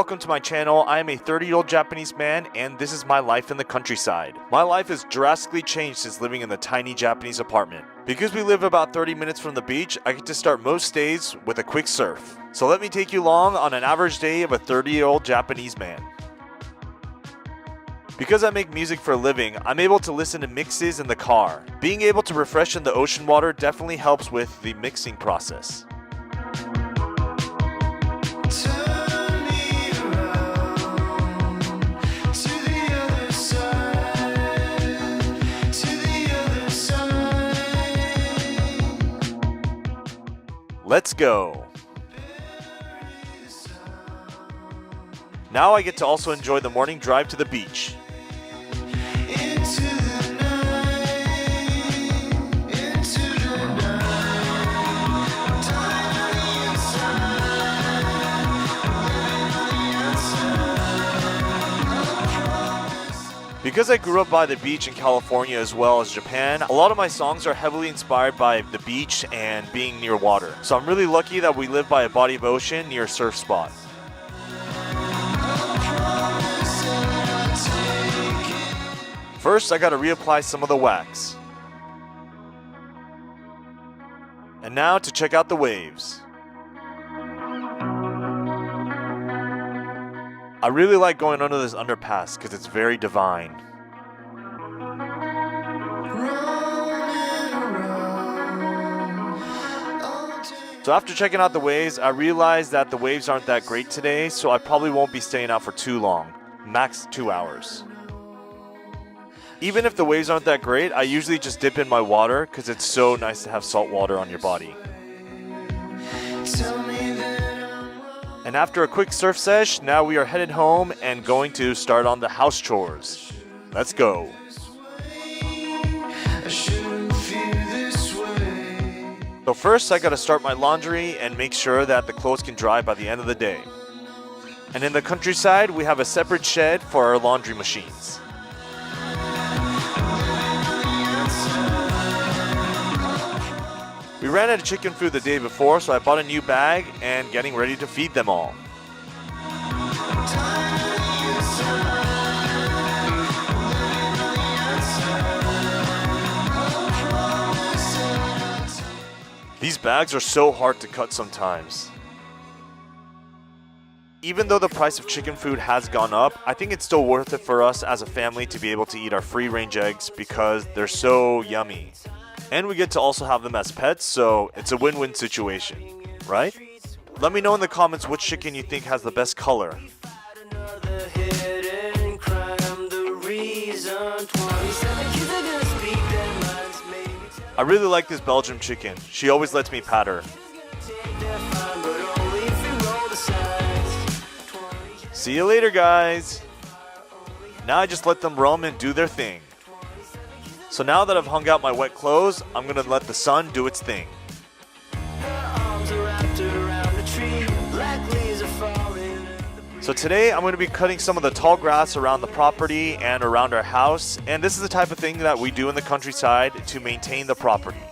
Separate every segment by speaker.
Speaker 1: Welcome to my channel. I am a 30-year-old Japanese man and this is my life in the countryside. My life has drastically changed since living in the tiny Japanese apartment. Because we live about 30 minutes from the beach, I get to start most days with a quick surf. So let me take you along on an average day of a 30-year-old Japanese man. Because I make music for a living, I'm able to listen to mixes in the car. Being able to refresh in the ocean water definitely helps with the mixing process. Let's go! Now I get to also enjoy the morning drive to the beach. Because I grew up by the beach in California as well as Japan, a lot of my songs are heavily inspired by the beach and being near water. So I'm really lucky that we live by a body of ocean near a surf spot. First, I gotta reapply some of the wax. And now to check out the waves. I really like going under this underpass because it's very divine. So after checking out the waves, I realized that the waves aren't that great today, so I probably won't be staying out for too long, max 2 hours. Even if the waves aren't that great, I usually just dip in my water because it's so nice to have salt water on your body. And after a quick surf sesh, now we are headed home and going to start on the house chores. Let's go. So first I gotta start my laundry and make sure that the clothes can dry by the end of the day. And in the countryside, we have a separate shed for our laundry machines. We ran out of chicken food the day before, so I bought a new bag and getting ready to feed them all. These bags are so hard to cut sometimes. Even though the price of chicken food has gone up, I think it's still worth it for us as a family to be able to eat our free-range eggs because they're so yummy. And we get to also have them as pets, so it's a win-win situation, right? Let me know in the comments which chicken you think has the best color. I really like this Belgian chicken. She always lets me pat her. See you later, guys. Now I just let them roam and do their thing. So now that I've hung out my wet clothes, I'm gonna let the sun do its thing. So today I'm gonna be cutting some of the tall grass around the property and around our house, and this is the type of thing that we do in the countryside to maintain the property.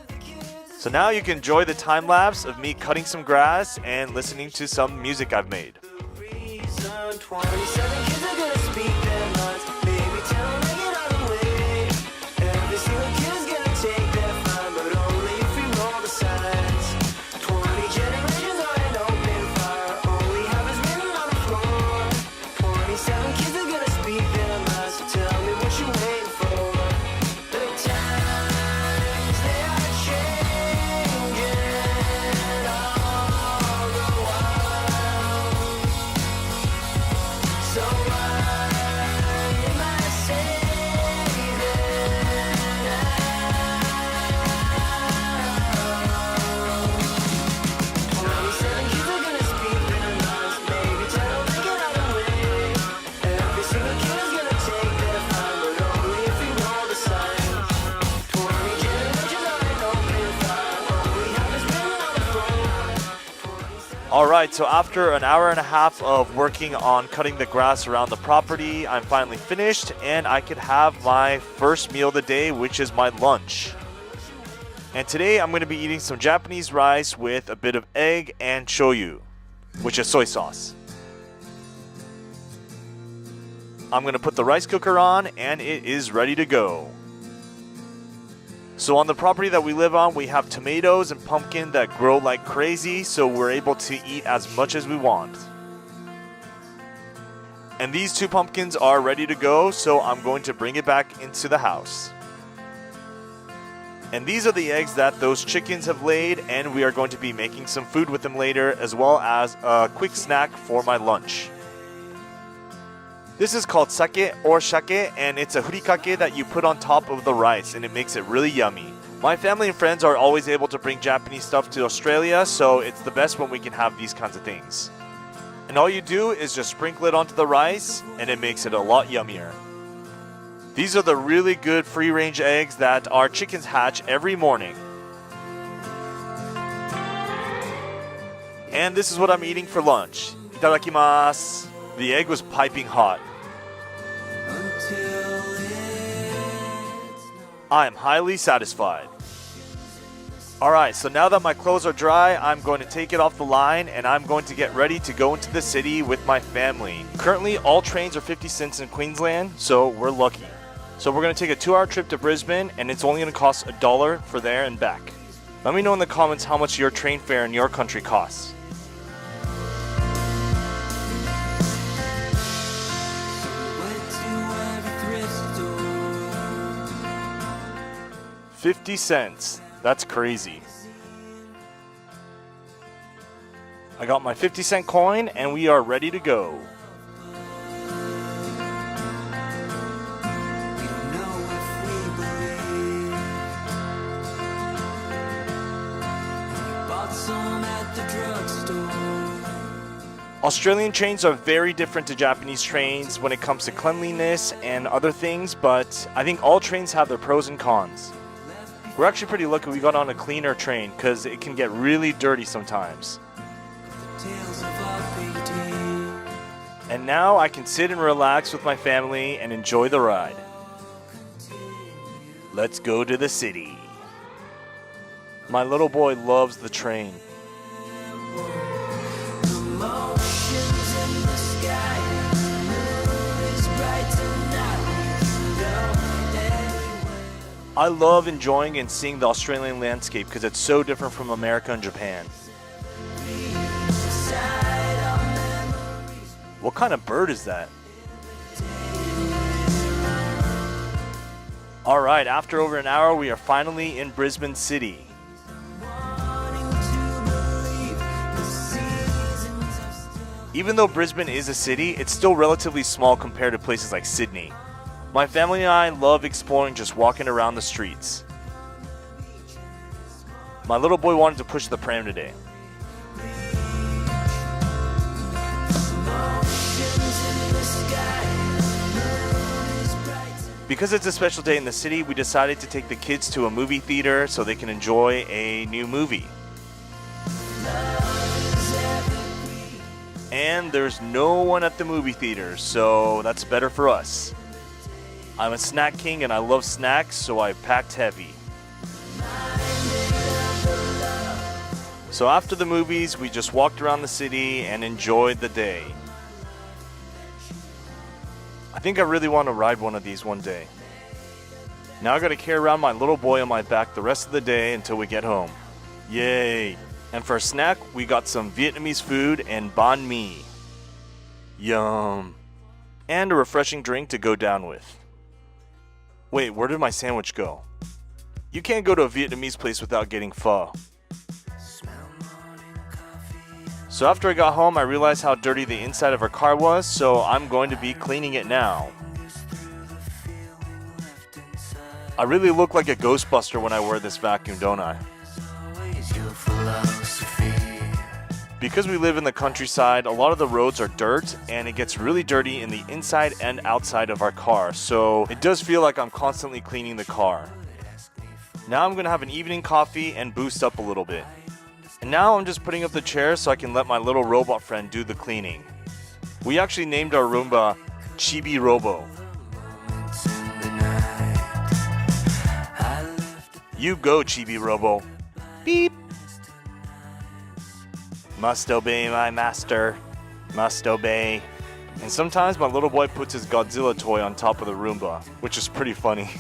Speaker 1: So now you can enjoy the time lapse of me cutting some grass and listening to some music I've made. Alright, so after an hour and a half of working on cutting the grass around the property, I'm finally finished and I could have my first meal of the day, which is my lunch. And today I'm going to be eating some Japanese rice with a bit of egg and shoyu, which is soy sauce. I'm going to put the rice cooker on and it is ready to go. So on the property that we live on, we have tomatoes and pumpkin that grow like crazy, so we're able to eat as much as we want. And these 2 pumpkins are ready to go, so I'm going to bring it back into the house. And these are the eggs that those chickens have laid, and we are going to be making some food with them later, as well as a quick snack for my lunch. This is called sake or shake, and it's a furikake that you put on top of the rice, and it makes it really yummy. My family and friends are always able to bring Japanese stuff to Australia, so it's the best when we can have these kinds of things. And all you do is just sprinkle it onto the rice, and it makes it a lot yummier. These are the really good free-range eggs that our chickens hatch every morning. And this is what I'm eating for lunch. Itadakimasu. The egg was piping hot. I am highly satisfied. Alright, so now that my clothes are dry, I'm going to take it off the line and I'm going to get ready to go into the city with my family. Currently, all trains are 50 cents in Queensland, so we're lucky. So we're going to take a 2-hour trip to Brisbane and it's only going to cost $1 for there and back. Let me know in the comments how much your train fare in your country costs. $0.50. That's crazy. I got my 50-cent coin and we are ready to go. Australian trains are very different to Japanese trains when it comes to cleanliness and other things, but I think all trains have their pros and cons. We're actually pretty lucky we got on a cleaner train because it can get really dirty sometimes. And now I can sit and relax with my family and enjoy the ride. Let's go to the city. My little boy loves the train. I love enjoying and seeing the Australian landscape because it's so different from America and Japan. What kind of bird is that? Alright, after over an hour, we are finally in Brisbane City. Even though Brisbane is a city, it's still relatively small compared to places like Sydney. My family and I love exploring, just walking around the streets. My little boy wanted to push the pram today. Because it's a special day in the city, we decided to take the kids to a movie theater so they can enjoy a new movie. And there's no one at the movie theater, so that's better for us. I'm a snack king and I love snacks, so I packed heavy. So after the movies, we just walked around the city and enjoyed the day. I think I really want to ride one of these one day. Now I gotta carry around my little boy on my back the rest of the day until we get home. Yay! And for a snack, we got some Vietnamese food and banh mi. Yum! And a refreshing drink to go down with. Wait, where did my sandwich go? You can't go to a Vietnamese place without getting pho. So after I got home, I realized how dirty the inside of our car was, so I'm going to be cleaning it now. I really look like a Ghostbuster when I wear this vacuum, don't I? Because we live in the countryside, a lot of the roads are dirt and it gets really dirty in the inside and outside of our car, so it does feel like I'm constantly cleaning the car. Now I'm going to have an evening coffee and boost up a little bit. And now I'm just putting up the chair so I can let my little robot friend do the cleaning. We actually named our Roomba Chibi Robo. You go, Chibi Robo. Beep. Must obey my master. Must obey. And sometimes my little boy puts his Godzilla toy on top of the Roomba, which is pretty funny.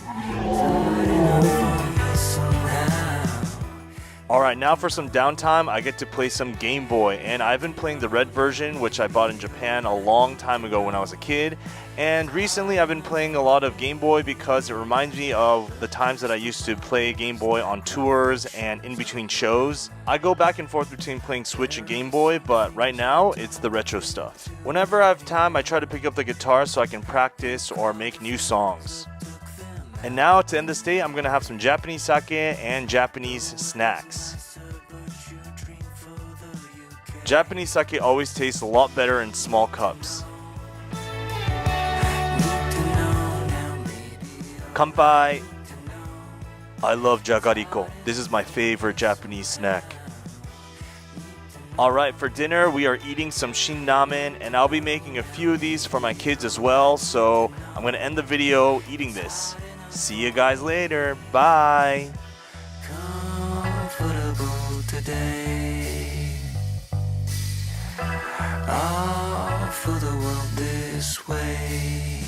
Speaker 1: Alright, now for some downtime, I get to play some Game Boy, and I've been playing the red version, which I bought in Japan a long time ago when I was a kid, and recently I've been playing a lot of Game Boy because it reminds me of the times that I used to play Game Boy on tours and in between shows. I go back and forth between playing Switch and Game Boy, but right now, it's the retro stuff. Whenever I have time, I try to pick up the guitar so I can practice or make new songs. And now, to end this day, I'm going to have some Japanese sake and Japanese snacks. Japanese sake always tastes a lot better in small cups. Kanpai! I love jagariko. This is my favorite Japanese snack. Alright, for dinner we are eating some shin ramen, and I'll be making a few of these for my kids as well, so I'm going to end the video eating this. See you guys later. Bye. Comfortable today. All for the world this way.